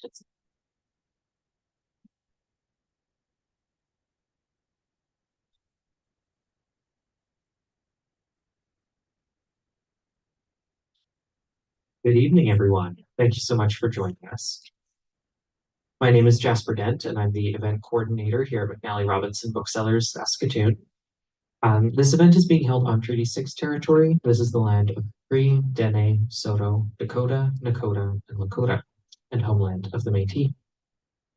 Good evening, everyone. Thank you so much for joining us. My name is Jasper Dent, and I'm the event coordinator here at McNally Robinson Booksellers, Saskatoon. This event is being held on Treaty 6 territory. This is the land of Cree, Dene, Soto, Dakota, Nakota, and Lakota, and homeland of the Métis.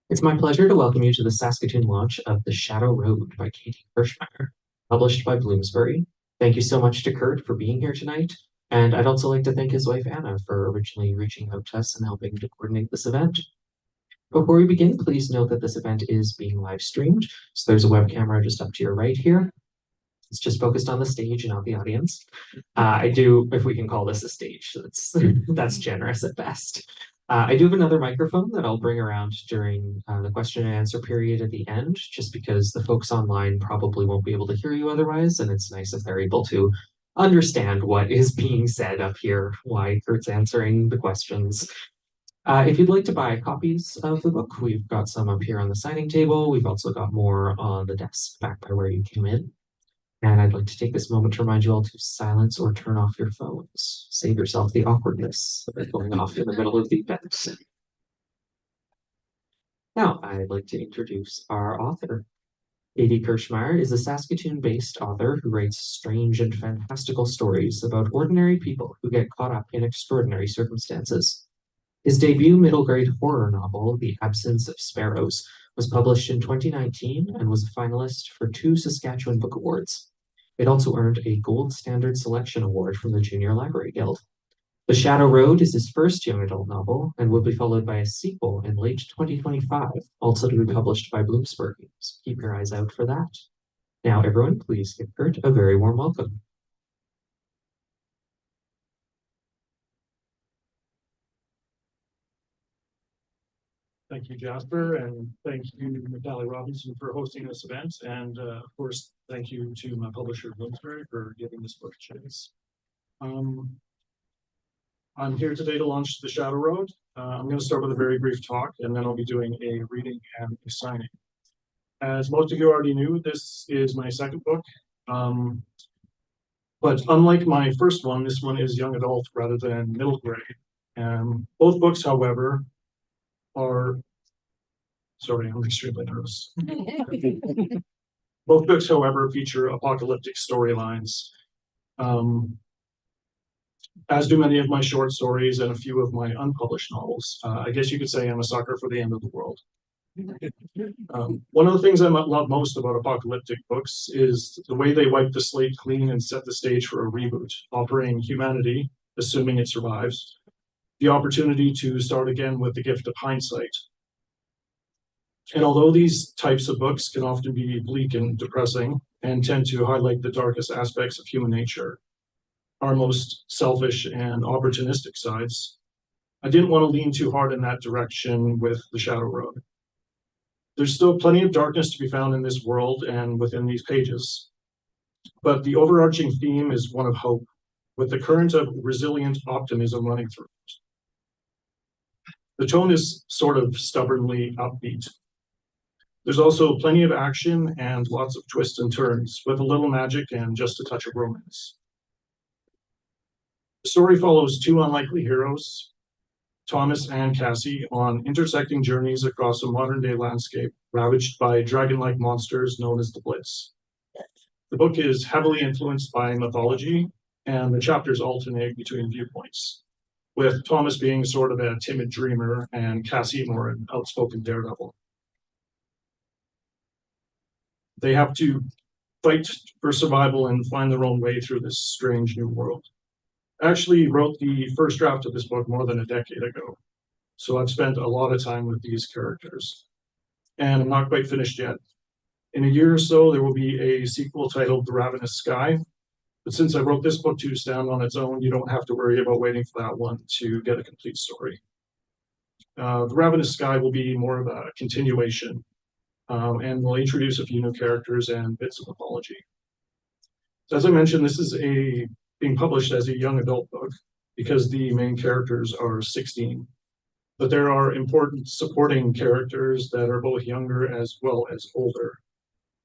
It's my pleasure to welcome you to the Saskatoon launch of The Shadow Road by Katie Kirchmeier, published by Bloomsbury. Thank you so much to Kurt for being here tonight. And I'd also like to thank his wife, Anna, for originally reaching out to us and helping to coordinate this event. Before we begin, please note that this event is being live streamed. So there's a web camera just up to your right here. It's just focused on the stage and not the audience. I do, if we can call this a stage, that's generous at best. I do have another microphone that I'll bring around during the question and answer period at the end, just because the folks online probably won't be able to hear you otherwise, and it's nice if they're able to understand what is being said up here, why Kurt's answering the questions. If you'd like to buy copies of the book, we've got some up here on the signing table. We've also got more on the desk back by where you came in. And I'd like to take this moment to remind you all to silence or turn off your phones. Save yourself the awkwardness of it going off in the middle of the event. Now, I'd like to introduce our author. Katie Kirchmeier is a Saskatoon-based author who writes strange and fantastical stories about ordinary people who get caught up in extraordinary circumstances. His debut middle-grade horror novel, The Absence of Sparrows, was published in 2019 and was a finalist for 2 Saskatchewan Book Awards. It also earned a Gold Standard Selection Award from the Junior Library Guild. The Shadow Road is his first young adult novel and will be followed by a sequel in late 2025, also to be published by Bloomsbury, so keep your eyes out for that. Now, everyone, please give Kurt a very warm welcome. Thank you, Jasper, and thank you, McNally Robinson, for hosting this event. And of course, thank you to my publisher, Bloomsbury, for giving this book a chance. I'm here today to launch The Shadow Road. I'm going to start with a very brief talk, and then I'll be doing a reading and a signing. As most of you already knew, this is my second book. But unlike my first one, this one is young adult rather than middle grade. Both books, however, sorry, I'm extremely nervous. Both books, however, feature apocalyptic storylines, as do many of my short stories and a few of my unpublished novels. I guess you could say I'm a sucker for the end of the world. One of the things I love most about apocalyptic books is the way they wipe the slate clean and set the stage for a reboot, offering humanity, assuming it survives, the opportunity to start again with the gift of hindsight. And although these types of books can often be bleak and depressing and tend to highlight the darkest aspects of human nature, our most selfish and opportunistic sides, I didn't want to lean too hard in that direction with The Shadow Road. There's still plenty of darkness to be found in this world and within these pages, but the overarching theme is one of hope, with the current of resilient optimism running through it. The tone is sort of stubbornly upbeat. There's also plenty of action and lots of twists and turns, with a little magic and just a touch of romance. The story follows 2 unlikely heroes, Thomas and Cassie, on intersecting journeys across a modern-day landscape ravaged by dragon-like monsters known as the Blitz. The book is heavily influenced by mythology, and the chapters alternate between viewpoints, with Thomas being sort of a timid dreamer and Cassie more an outspoken daredevil. They have to fight for survival and find their own way through this strange new world. I actually wrote the first draft of this book more than a decade ago, so I've spent a lot of time with these characters. And I'm not quite finished yet. In a year or so, there will be a sequel titled The Ravenous Sky, but since I wrote this book to stand on its own, you don't have to worry about waiting for that one to get a complete story. The Ravenous Sky will be more of a continuation, and we'll introduce a few new characters and bits of mythology. So as I mentioned, this is being published as a young adult book because the main characters are 16. but there are important supporting characters that are both younger as well as older.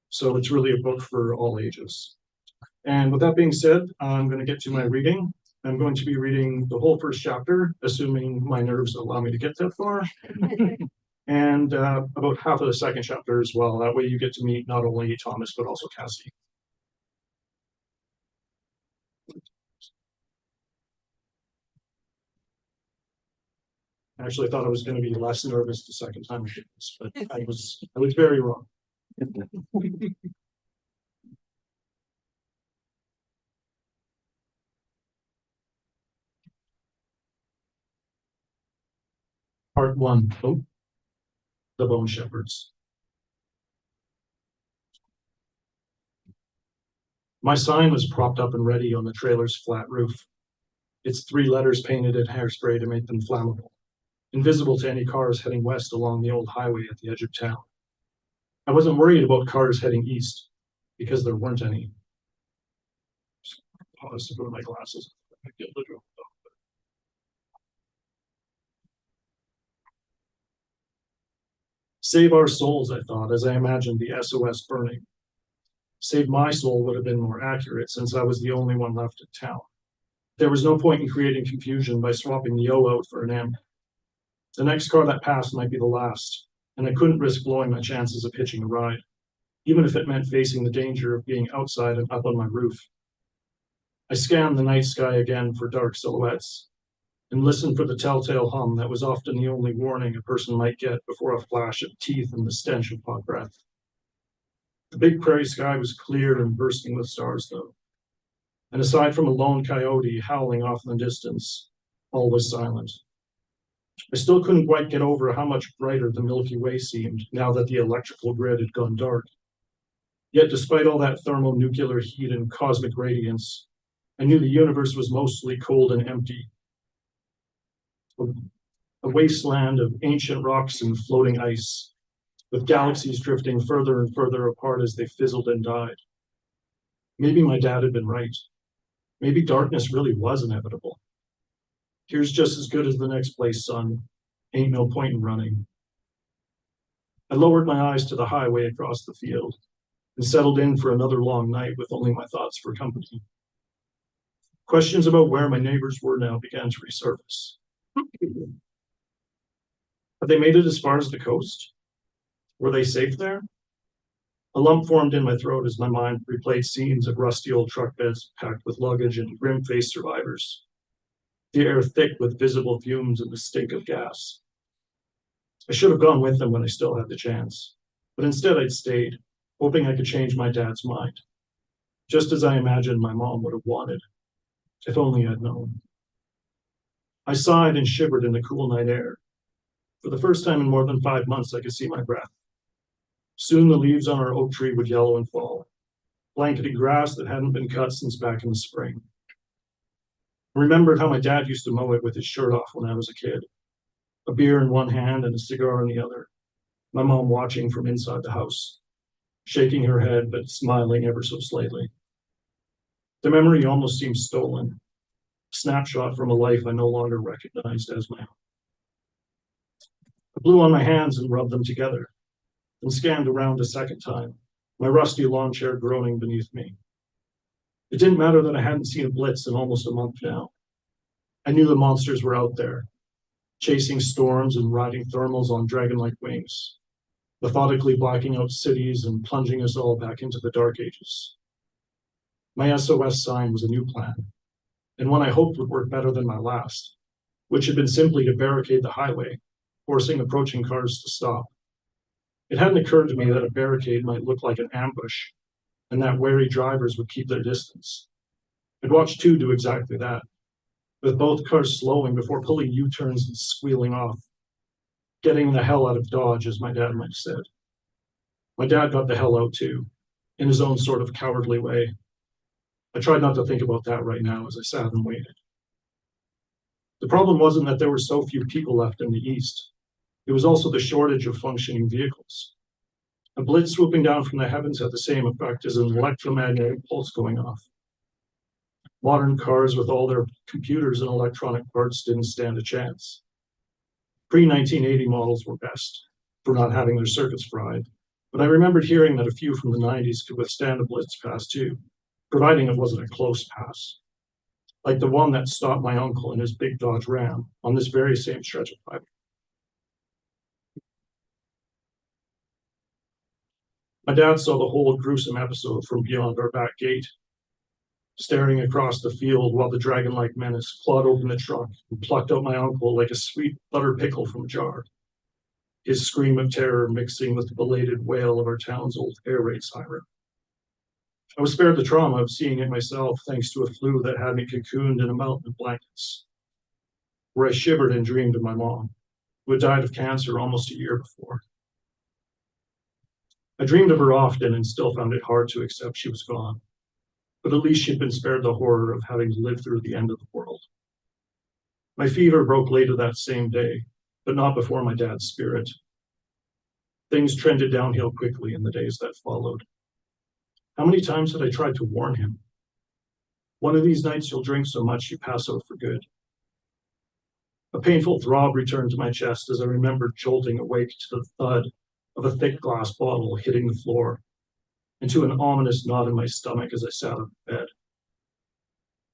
So it's really a book for all ages. And with that being said, I'm going to get to my reading. I'm going to be reading the whole first chapter, assuming my nerves allow me to get that far, and about half of the second chapter as well. That way you get to meet not only Thomas, but also Cassie. I actually thought I was going to be less nervous the second time I did this, but I was very wrong. Part 1. Oh, the Bone Shepherds. My sign was propped up and ready on the trailer's flat roof. Its 3 letters painted in hairspray to make them flammable, invisible to any cars heading west along the old highway at the edge of town. I wasn't worried about cars heading east, because there weren't any. Just pause to go to my glasses. Save our souls, I thought, as I imagined the SOS burning. Save my soul would have been more accurate, since I was the only one left in town. There was no point in creating confusion by swapping the O out for an M. The next car that passed might be the last, and I couldn't risk blowing my chances of hitching a ride, even if it meant facing the danger of being outside and up on my roof. I scanned the night sky again for dark silhouettes, and listened for the telltale hum that was often the only warning a person might get before a flash of teeth and the stench of hot breath. The big prairie sky was clear and bursting with stars, though, and aside from a lone coyote howling off in the distance, all was silent. I still couldn't quite get over how much brighter the Milky Way seemed now that the electrical grid had gone dark. Yet despite all that thermonuclear heat and cosmic radiance, I knew the universe was mostly cold and empty. A wasteland of ancient rocks and floating ice, with galaxies drifting further and further apart as they fizzled and died. Maybe my dad had been right. Maybe darkness really was inevitable. Here's just as good as the next place, son. Ain't no point in running. I lowered my eyes to the highway across the field and settled in for another long night with only my thoughts for company. Questions about where my neighbors were now began to resurface. Had they made it as far as the coast? Were they safe there? A lump formed in my throat as my mind replayed scenes of rusty old truck beds packed with luggage and grim-faced survivors, the air thick with visible fumes and the stink of gas. I should have gone with them when I still had the chance, but instead I'd stayed, hoping I could change my dad's mind, just as I imagined my mom would have wanted, if only I'd known. I sighed and shivered in the cool night air. For the first time in more than 5 months, I could see my breath. Soon the leaves on our oak tree would yellow and fall, blankety grass that hadn't been cut since back in the spring. I remembered how my dad used to mow it with his shirt off when I was a kid, a beer in one hand and a cigar in the other, my mom watching from inside the house, shaking her head but smiling ever so slightly. The memory almost seemed stolen, a snapshot from a life I no longer recognized as my own. I blew on my hands and rubbed them together, and scanned around a second time, my rusty lawn chair groaning beneath me. It didn't matter that I hadn't seen a blitz in almost a month now. I knew the monsters were out there, chasing storms and riding thermals on dragon-like wings, methodically blacking out cities and plunging us all back into the dark ages. My SOS sign was a new plan, and one I hoped would work better than my last, which had been simply to barricade the highway, forcing approaching cars to stop. It hadn't occurred to me that a barricade might look like an ambush, and that wary drivers would keep their distance. I'd watched two do exactly that, with both cars slowing before pulling U-turns and squealing off, getting the hell out of Dodge, as my dad might have said. My dad got the hell out too, in his own sort of cowardly way. I tried not to think about that right now as I sat and waited. The problem wasn't that there were so few people left in the East. It was also the shortage of functioning vehicles. A blitz swooping down from the heavens had the same effect as an electromagnetic pulse going off. Modern cars with all their computers and electronic parts didn't stand a chance. Pre-1980 models were best for not having their circuits fried, but I remembered hearing that a few from the 90s could withstand a blitz pass too, providing it wasn't a close pass, like the one that stopped my uncle in his big Dodge Ram on this very same stretch of highway. My dad saw the whole gruesome episode from beyond our back gate, staring across the field while the dragon-like menace clawed open the trunk and plucked out my uncle like a sweet butter pickle from a jar, his scream of terror mixing with the belated wail of our town's old air raid siren. I was spared the trauma of seeing it myself thanks to a flu that had me cocooned in a mountain of blankets, where I shivered and dreamed of my mom, who had died of cancer almost a year before. I dreamed of her often and still found it hard to accept she was gone, but at least she'd been spared the horror of having to live through the end of the world. My fever broke later that same day, but not before my dad's spirit. Things trended downhill quickly in the days that followed. How many times had I tried to warn him? One of these nights you'll drink so much you pass out for good. A painful throb returned to my chest as I remembered jolting awake to the thud of a thick glass bottle hitting the floor, and to an ominous knot in my stomach as I sat up in bed.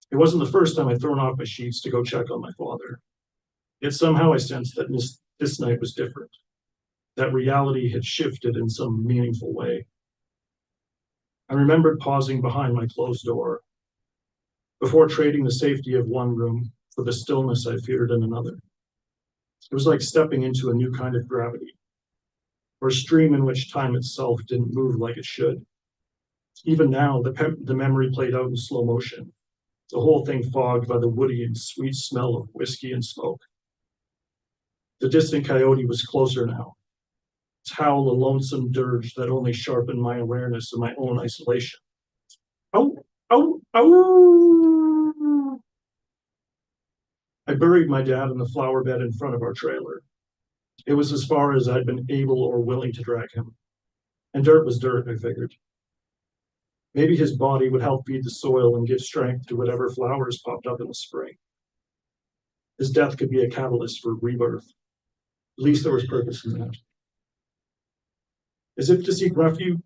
It wasn't the first time I'd thrown off my sheets to go check on my father. Yet somehow I sensed that this night was different, that reality had shifted in some meaningful way. I remembered pausing behind my closed door, before trading the safety of one room for the stillness I feared in another. It was like stepping into a new kind of gravity, or a stream in which time itself didn't move like it should. Even now, the memory played out in slow motion, the whole thing fogged by the woody and sweet smell of whiskey and smoke. The distant coyote was closer now, its howl a lonesome dirge that only sharpened my awareness of my own isolation. Ow, ow, ow! I buried my dad in the flower bed in front of our trailer. It was as far as I'd been able or willing to drag him. And dirt was dirt, I figured. Maybe his body would help feed the soil and give strength to whatever flowers popped up in the spring. His death could be a catalyst for rebirth. At least there was purpose in that. As if to seek refuge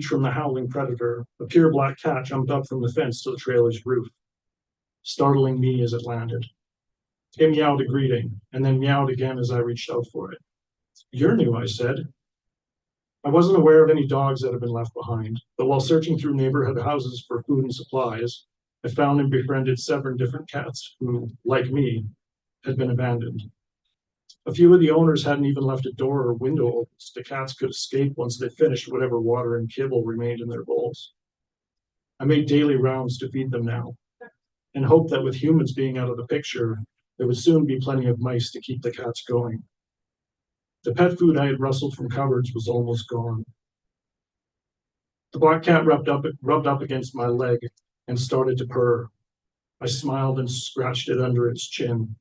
from the howling predator, a pure black cat jumped up from the fence to the trailer's roof, startling me as it landed. It meowed a greeting, and then meowed again as I reached out for it. "You're new," I said. I wasn't aware of any dogs that had been left behind, but while searching through neighborhood houses for food and supplies, I found and befriended 7 different cats who, like me, had been abandoned. A few of the owners hadn't even left a door or window open so the cats could escape once they finished whatever water and kibble remained in their bowls. I made daily rounds to feed them now, and hoped that with humans being out of the picture, there would soon be plenty of mice to keep the cats going. The pet food I had rustled from cupboards was almost gone. The black cat rubbed up against my leg and started to purr. I smiled and scratched it under its chin,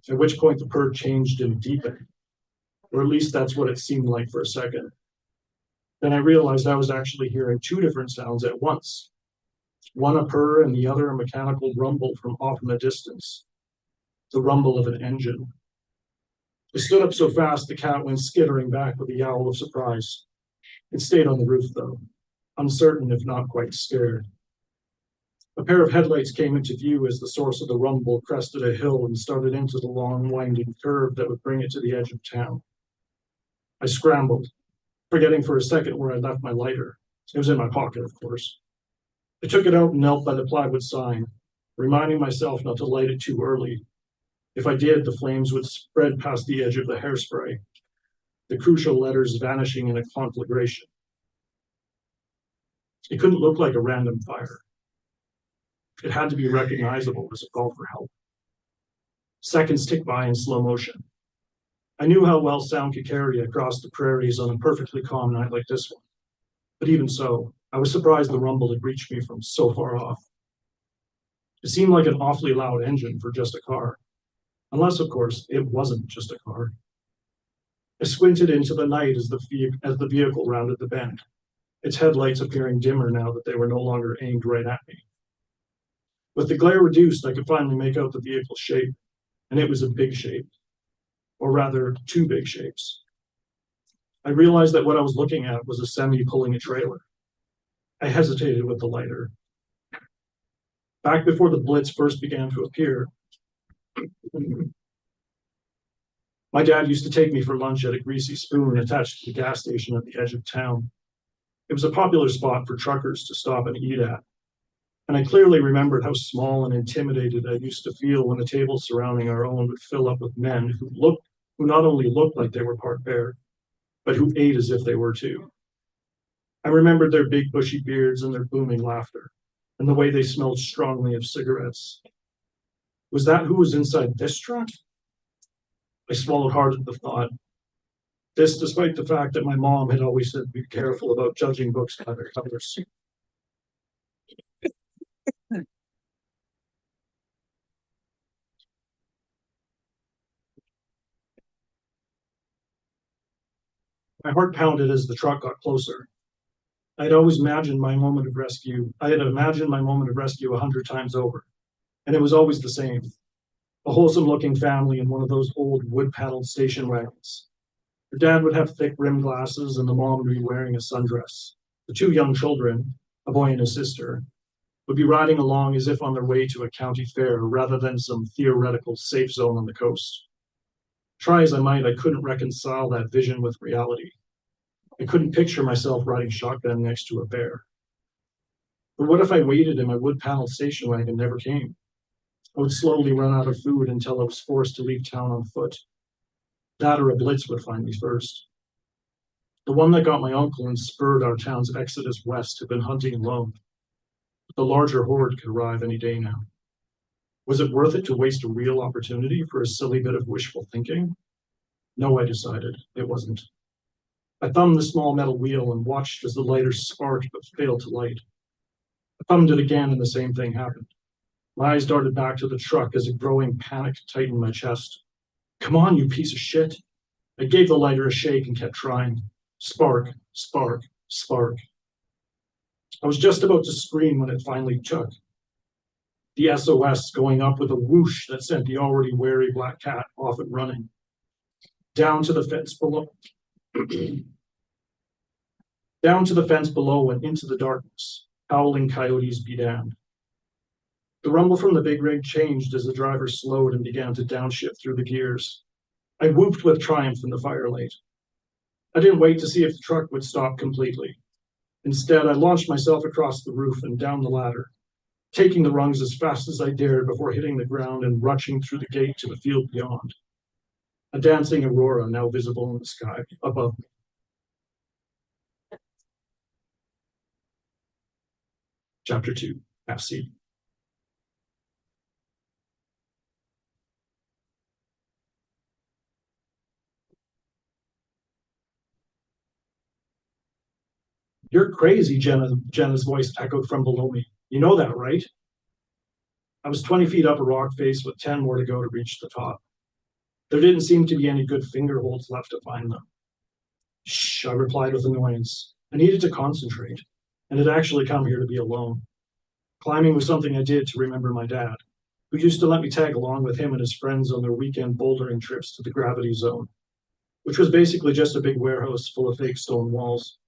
at which point the purr changed and deepened, or at least that's what it seemed like for a second. Then I realized I was actually hearing 2 different sounds at once, one a purr and the other a mechanical rumble from off in the distance, the rumble of an engine. I stood up so fast the cat went skittering back with a yowl of surprise. It stayed on the roof, though, uncertain if not quite scared. A pair of headlights came into view as the source of the rumble crested a hill and started into the long, winding curve that would bring it to the edge of town. I scrambled, forgetting for a second where I left my lighter. It was in my pocket, of course. I took it out and knelt by the plywood sign, reminding myself not to light it too early. If I did, the flames would spread past the edge of the hairspray, the crucial letters vanishing in a conflagration. It couldn't look like a random fire. It had to be recognizable as a call for help. Seconds ticked by in slow motion. I knew how well sound could carry across the prairies on a perfectly calm night like this one. But even so, I was surprised the rumble had reached me from so far off. It seemed like an awfully loud engine for just a car. Unless, of course, it wasn't just a car. I squinted into the night as the vehicle rounded the bend, its headlights appearing dimmer now that they were no longer aimed right at me. With the glare reduced, I could finally make out the vehicle's shape. and it was a big shape, or rather, two big shapes. I realized that what I was looking at was a semi pulling a trailer. I hesitated with the lighter. Back before the blitz first began to appear, my dad used to take me for lunch at a greasy spoon attached to the gas station at the edge of town. It was a popular spot for truckers to stop and eat at, and I clearly remembered how small and intimidated I used to feel when the table surrounding our own would fill up with men who not only looked like they were part bear, but who ate as if they were too. I remembered their big bushy beards and their booming laughter, and the way they smelled strongly of cigarettes. Was that who was inside this truck? I swallowed hard at the thought. This despite the fact that my mom had always said be careful about judging books by their covers. My heart pounded as the truck got closer. I had imagined my moment of rescue 100 times over, and it was always the same. A wholesome-looking family in one of those old wood-paneled station wagons. The dad would have thick rimmed glasses, and the mom would be wearing a sundress. The two young children, a boy and a sister, would be riding along as if on their way to a county fair rather than some theoretical safe zone on the coast. Try as I might, I couldn't reconcile that vision with reality. I couldn't picture myself riding shotgun next to a bear. But what if I waited and my wood-paneled station wagon never came? I would slowly run out of food until I was forced to leave town on foot. That or a blitz would find me first. The one that got my uncle and spurred our town's exodus west had been hunting alone. But the larger horde could arrive any day now. Was it worth it to waste a real opportunity for a silly bit of wishful thinking? No, I decided, it wasn't. I thumbed the small metal wheel and watched as the lighter sparked but failed to light. I thumbed it again and the same thing happened. My eyes darted back to the truck as a growing panic tightened my chest. Come on, you piece of shit. I gave the lighter a shake and kept trying. Spark, spark, spark. I was just about to scream when it finally took. The SOS going up with a whoosh that sent the already wary black cat off and running. Down to the fence below. Down to the fence below and into the darkness. Howling coyotes be damned. The rumble from the big rig changed as the driver slowed and began to downshift through the gears. I whooped with triumph in the firelight. I didn't wait to see if the truck would stop completely. Instead, I launched myself across the roof and down the ladder, taking the rungs as fast as I dared before hitting the ground and rushing through the gate to the field beyond. A dancing aurora now visible in the sky above me. Chapter 2, Cassie. You're crazy, Jenna's voice echoed from below me. You know that, right? I was 20 feet up a rock face with 10 more to go to reach the top. There didn't seem to be any good finger holds left to find them. Shh, I replied with annoyance. I needed to concentrate, and had actually come here to be alone. Climbing was something I did to remember my dad, who used to let me tag along with him and his friends on their weekend bouldering trips to the gravity zone, which was basically just a big warehouse full of fake stone walls.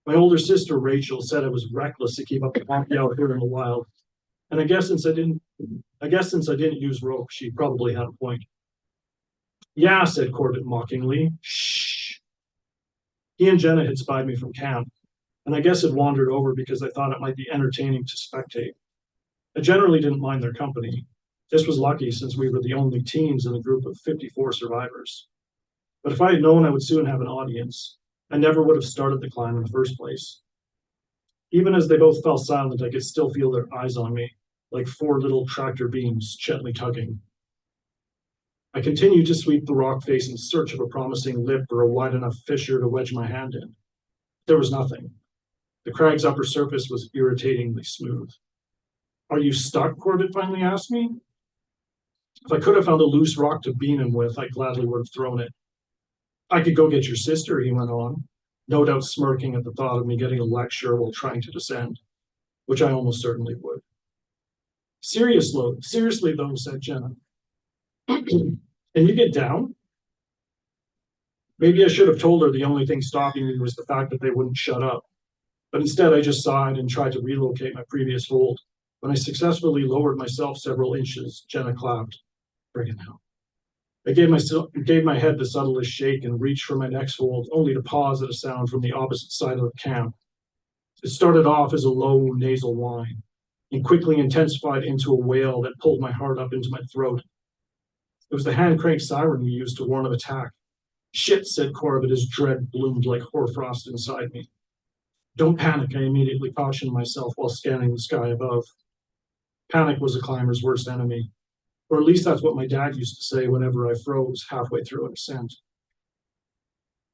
My older sister, Rachel, said it was reckless to keep up the hockey out here in the wild, and I guess since I didn't use rope, she probably had a point. Yeah, said Corbett mockingly. Shh. He and Jenna had spied me from camp, and I guess had wandered over because I thought it might be entertaining to spectate. I generally didn't mind their company. This was lucky since we were the only teens in a group of 54 survivors. But if I had known I would soon have an audience, I never would have started the climb in the first place. Even as they both fell silent, I could still feel their eyes on me, like four little tractor beams gently tugging. I continued to sweep the rock face in search of a promising lip or a wide enough fissure to wedge my hand in. There was nothing. The crag's upper surface was irritatingly smooth. Are you stuck? Corbett finally asked me. If I could have found a loose rock to beam him with, I gladly would have thrown it. I could go get your sister, he went on, no doubt smirking at the thought of me getting a lecture while trying to descend, which I almost certainly would. Seriously though, said Jenna. Can you get down? Maybe I should have told her the only thing stopping me was the fact that they wouldn't shut up. But instead, I just sighed and tried to relocate my previous hold. When I successfully lowered myself several inches, Jenna clapped. Bring it now. I gave my head the subtlest shake and reached for my next hold, only to pause at a sound from the opposite side of the camp. It started off as a low nasal whine and quickly intensified into a wail that pulled my heart up into my throat. It was the hand crank siren we used to warn of attack. Shit, said Corbett as dread bloomed like hoarfrost inside me. Don't panic, I immediately cautioned myself while scanning the sky above. Panic was a climber's worst enemy, or at least that's what my dad used to say whenever I froze halfway through an ascent.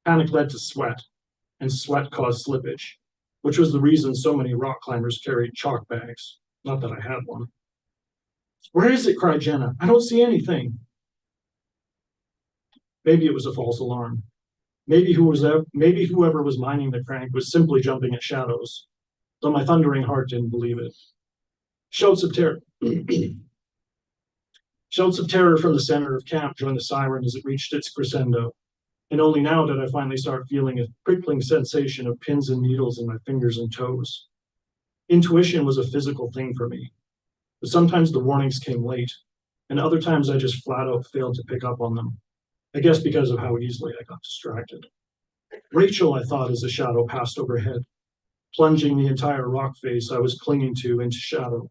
Panic led to sweat, and sweat caused slippage, which was the reason so many rock climbers carried chalk bags. Not that I had one. Where is it? Cried Jenna. I don't see anything. Maybe it was a false alarm. Maybe whoever was mining the crank was simply jumping at shadows, though my thundering heart didn't believe it. Shouts of terror. Shouts of terror from the center of camp joined the siren as it reached its crescendo, and only now did I finally start feeling a prickling sensation of pins and needles in my fingers and toes. Intuition was a physical thing for me, but sometimes the warnings came late, and other times I just flat out failed to pick up on them. I guess because of how easily I got distracted. Rachel, I thought as a shadow passed overhead, plunging the entire rock face I was clinging to into shadow.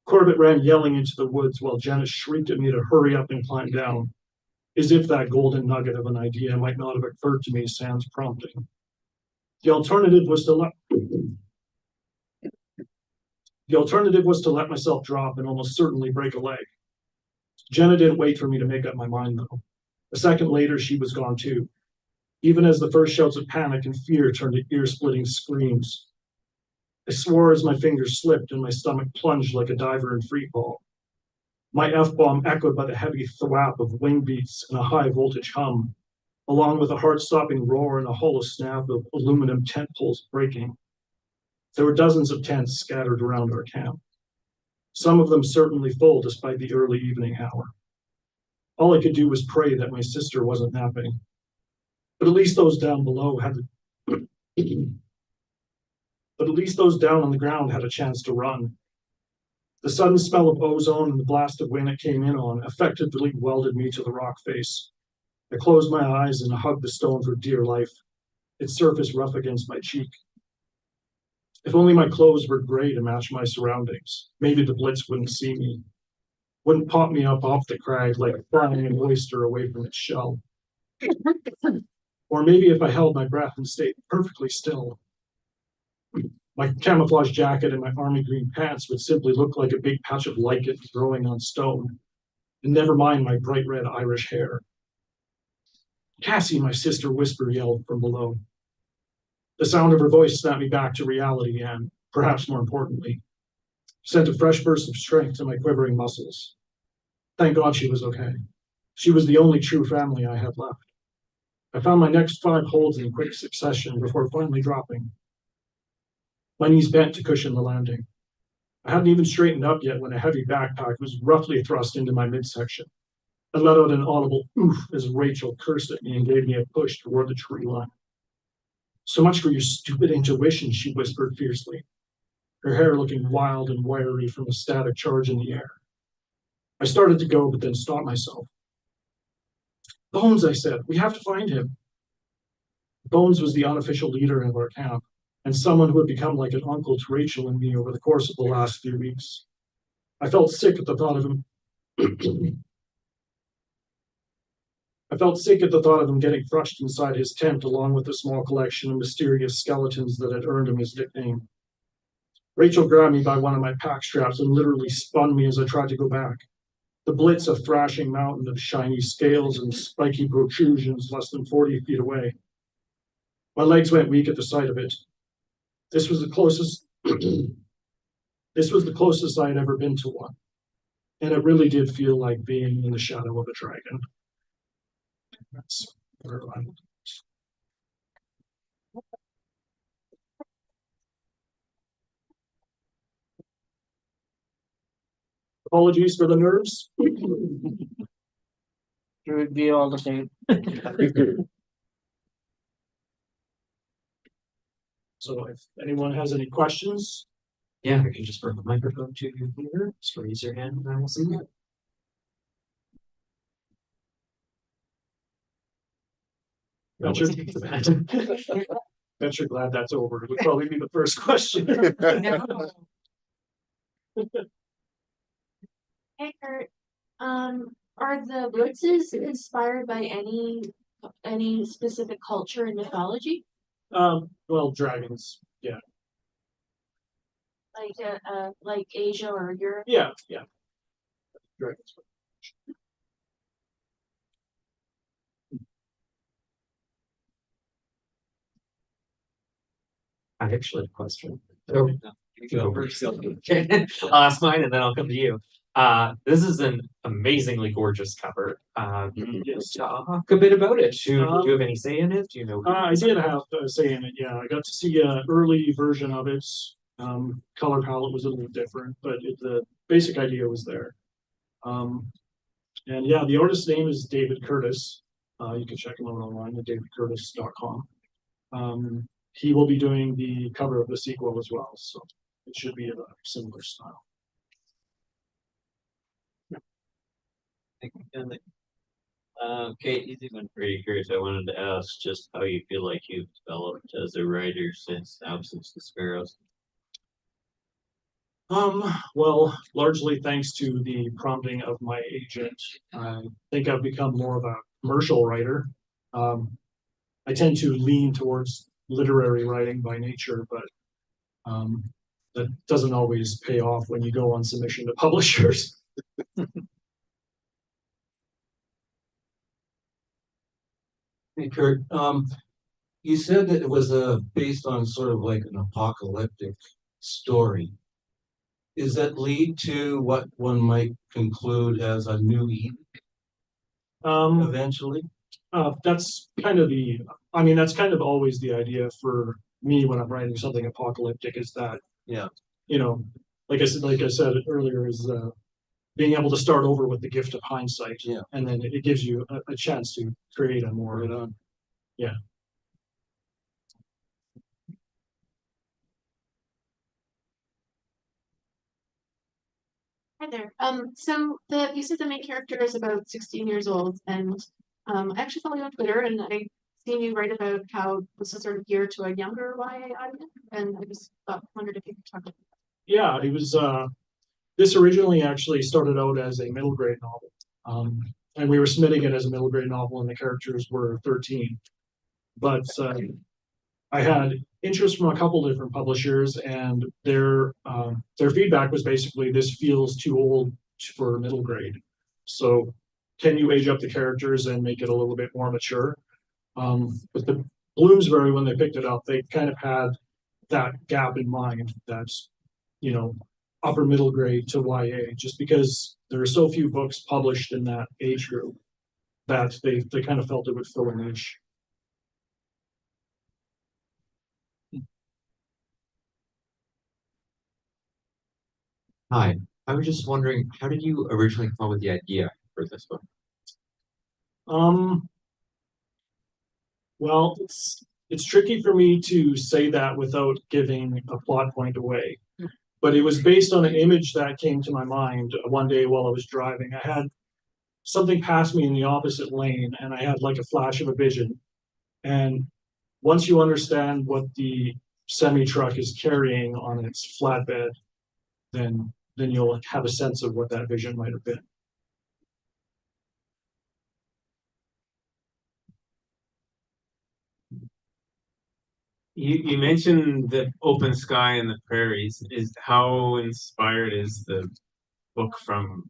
Corbett ran yelling into the woods while Jenna shrieked at me to hurry up and climb down, as if that golden nugget of an idea might not have occurred to me sans prompting. The alternative was to let myself drop and almost certainly break a leg. Jenna didn't wait for me to make up my mind, though. A second later, she was gone too, even as the first shouts of panic and fear turned to ear-splitting screams. I swore as my fingers slipped and my stomach plunged like a diver in free fall. My F-bomb echoed by the heavy thwap of wing beats and a high-voltage hum, along with a heart-stopping roar and a hollow snap of aluminum tent poles breaking. There were dozens of tents scattered around our camp, some of them certainly full despite the early evening hour. All I could do was pray that my sister wasn't napping. But at least those down below had but at least those down on the ground had a chance to run. The sudden smell of ozone and the blast of wind it came in on effectively welded me to the rock face. I closed my eyes and hugged the stone for dear life, its surface rough against my cheek. If only my clothes were gray to match my surroundings, maybe the blitz wouldn't see me, wouldn't pop me up off the crag like frying an oyster away from its shell. Or maybe if I held my breath and stayed perfectly still, my camouflage jacket and my army green pants would simply look like a big patch of lichen growing on stone, and never mind my bright red Irish hair. Cassie, my sister whisper yelled from below. The sound of her voice snapped me back to reality and, perhaps more importantly, sent a fresh burst of strength to my quivering muscles. Thank God she was okay. She was the only true family I had left. I found my next 5 holds in quick succession before finally dropping. My knees bent to cushion the landing. I hadn't even straightened up yet when a heavy backpack was roughly thrust into my midsection. I let out an audible oof as Rachel cursed at me and gave me a push toward the tree line. So much for your stupid intuition, she whispered fiercely, her hair looking wild and wiry from a static charge in the air. I started to go, but then stopped myself. Bones, I said, we have to find him. Bones was the unofficial leader of our camp, and someone who had become like an uncle to Rachel and me over the course of the last few weeks. I felt sick at the thought of him. I felt sick at the thought of him getting crushed inside his tent along with the small collection of mysterious skeletons that had earned him his nickname. Rachel grabbed me by one of my pack straps and literally spun me as I tried to go back. The blitz, a thrashing mountain of shiny scales and spiky protrusions less than 40 feet away. My legs went weak at the sight of it. This was the closest I had ever been to one, and it really did feel like being in the shadow of a dragon. That's where I was. Apologies for the nerves. It would be all the same. So if anyone has any questions, Yeah, I can just bring the microphone to you here. Just raise your hand and I will see it. bet you're, bet you're glad that's over. It would probably be the first question. Hey Kurt, are the blitzes inspired by any specific culture and mythology? Well, dragons. Yeah. Like Asia or Europe? Yeah. Dragons. I actually have a question. Oh, you go first. Okay. I'll ask mine and then I'll come to you. This is an amazingly gorgeous cover. Just talk a bit about it. Do you have any say in it? Do you know? I did have a say in it. Yeah, I got to see an early version of it. Color palette was a little different, but the basic idea was there. And yeah, the artist's name is David Curtis. You can check him out online at davidcurtis.com. He will be doing the cover of the sequel as well, so it should be of a similar style. Kate, easy one for you, curious. I wanted to ask just how you feel like you've developed as a writer since Absence of Sparrows. Well, largely thanks to the prompting of my agent, I think I've become more of a commercial writer. I tend to lean towards literary writing by nature, but that doesn't always pay off when you go on submission to publishers. Hey Kurt, you said that it was based on sort of like an apocalyptic story. Does that lead to what one might conclude as a new Eden eventually? That's kind of that's kind of always the idea for me when I'm writing something apocalyptic, is that, like I said earlier, is being able to start over with the gift of hindsight. Yeah. And then it gives you a chance to create a more, yeah. Hi there. So you said the main character is about 16 years old, and I actually follow you on Twitter, and I seen you write about how this is sort of geared to a younger YA audience, and I just wondered if you could talk about that. Yeah, it was. This originally actually started out as a middle grade novel, and we were submitting it as a middle grade novel, and the characters were 13. But I had interest from a couple different publishers, and their feedback was basically, this feels too old for middle grade. So can you age up the characters and make it a little bit more mature? But the Bloomsbury, when they picked it up, they kind of had that gap in mind. That's, upper middle grade to YA, just because there are so few books published in that age group that they kind of felt it would fill a niche. Hi, I was just wondering, how did you originally come up with the idea for this book? Well, it's tricky for me to say that without giving a plot point away. But it was based on an image that came to my mind one day while I was driving. I had something pass me in the opposite lane, and I had like a flash of a vision. And once you understand what the semi-truck is carrying on its flatbed, then you'll have a sense of what that vision might have been. You mentioned the open sky and the prairies. How inspired is the book from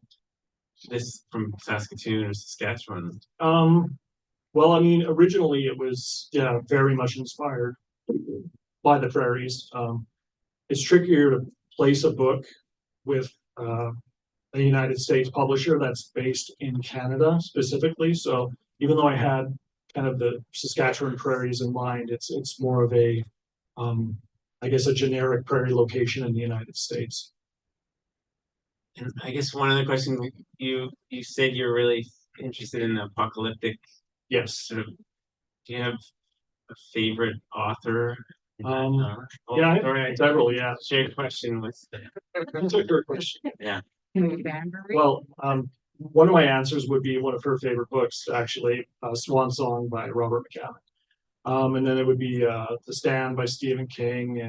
Saskatoon or Saskatchewan? Well, originally it was, very much inspired by the prairies. It's trickier to place a book with a United States publisher that's based in Canada specifically. So even though I had kind of the Saskatchewan prairies in mind, it's more of a, I guess, a generic prairie location in the United States. And I guess one other question, you said you're really interested in apocalyptic Yes. sort of, do you have a favorite author? Yeah, Sorry, several, yeah. shared question with. That's a good question. Yeah. Well, one of my answers would be one of her favorite books, actually, Swan Song by Robert McCallum. And then it would be The Stand by Stephen King,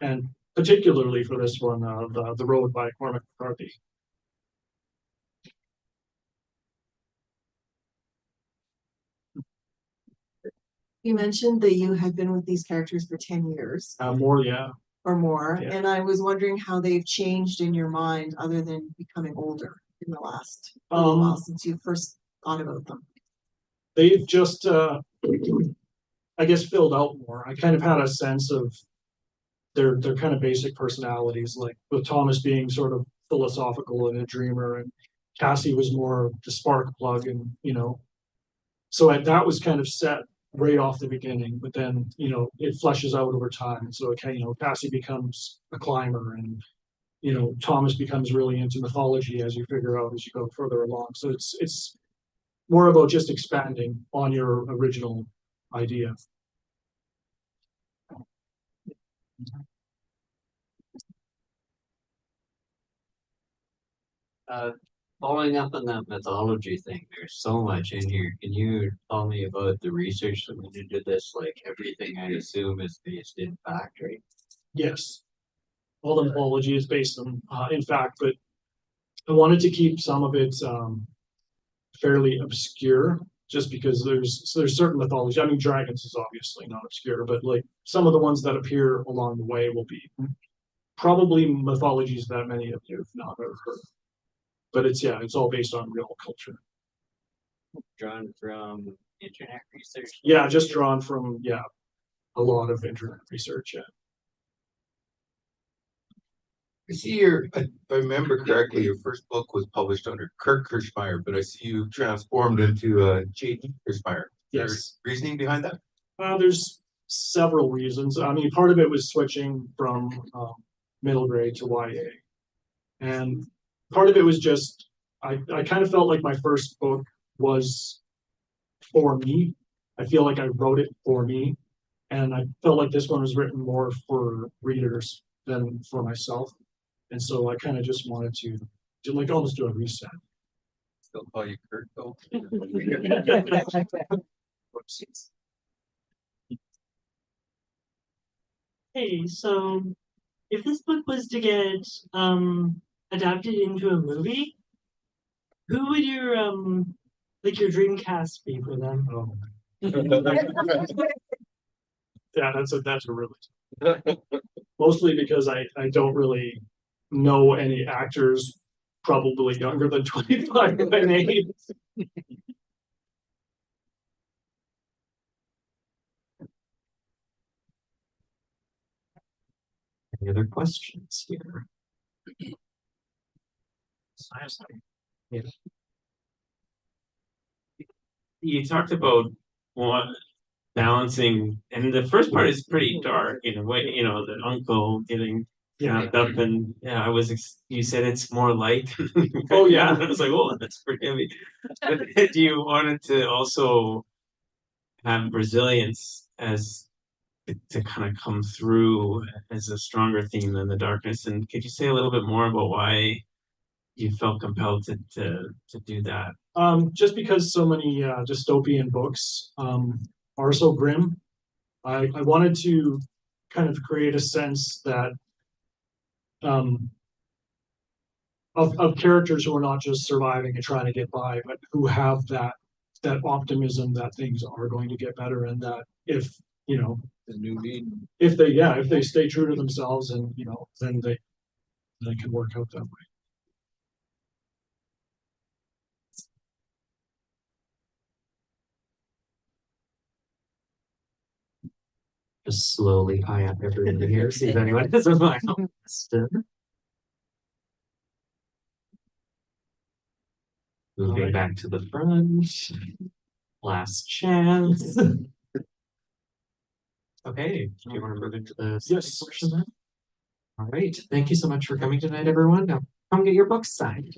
and particularly for this one, The Road by Cormac McCarthy. You mentioned that you had been with these characters for 10 years More, yeah. or more, Yeah. and I was wondering how they've changed in your mind other than becoming older in the last little while since you first thought about them. They've just, I guess, filled out more. I kind of had a sense of their kind of basic personalities, like with Thomas being sort of philosophical and a dreamer, and Cassie was more the spark plug, and so that was kind of set right off the beginning. But then it fleshes out over time. So Cassie becomes a climber, and Thomas becomes really into mythology as you figure out as you go further along. So it's more about just expanding on your original idea. Following up on that mythology thing, there's so much in here. Can you tell me about the research that went into this? Like everything I assume is based in fact, right? Yes, all the mythology is based on in fact, but I wanted to keep some of it fairly obscure, just because there's certain mythology. I mean, dragons is obviously not obscure, but like some of the ones that appear along the way will be probably mythologies that many of you have not ever heard. But it's all based on real culture. Drawn from internet research? Yeah, just drawn from a lot of internet research. Yeah. I see if I remember correctly, your first book was published under Kirchmeier, but I see you transformed into J.D. Kirchmeier. Yes. Reasoning behind that? There's several reasons. I mean, part of it was switching from middle grade to YA, and part of it was just I kind of felt like my first book was for me. I feel like I wrote it for me, and I felt like this one was written more for readers than for myself. And so I kind of just wanted to like almost do a reset. Still call you Kurt though. Hey, so if this book was to get adapted into a movie, who would your your dream cast be for them? Oh. Yeah, that's a really mostly because I don't really know any actors probably younger than 25 by name. Any other questions here? Yeah. You talked about balancing, and the first part is pretty dark in a way, the uncle getting wrapped up, and you said it's more light. Oh yeah. I was like, oh, that's pretty heavy. But do you want it to also have resilience as to kind of come through as a stronger theme than the darkness? And could you say a little bit more about why you felt compelled to do that? Just because so many dystopian books are so grim, I wanted to kind of create a sense that of characters who are not just surviving and trying to get by, but who have that optimism that things are going to get better, and that if The new lead. if they stay true to themselves, and then they can work out that way. Just slowly eye up everyone here, see if anyone has a final question. Moving back to the front. Last chance. Okay, do you want to move into the Yes. portion then? All right, thank you so much for coming tonight, everyone. Now come get your books signed.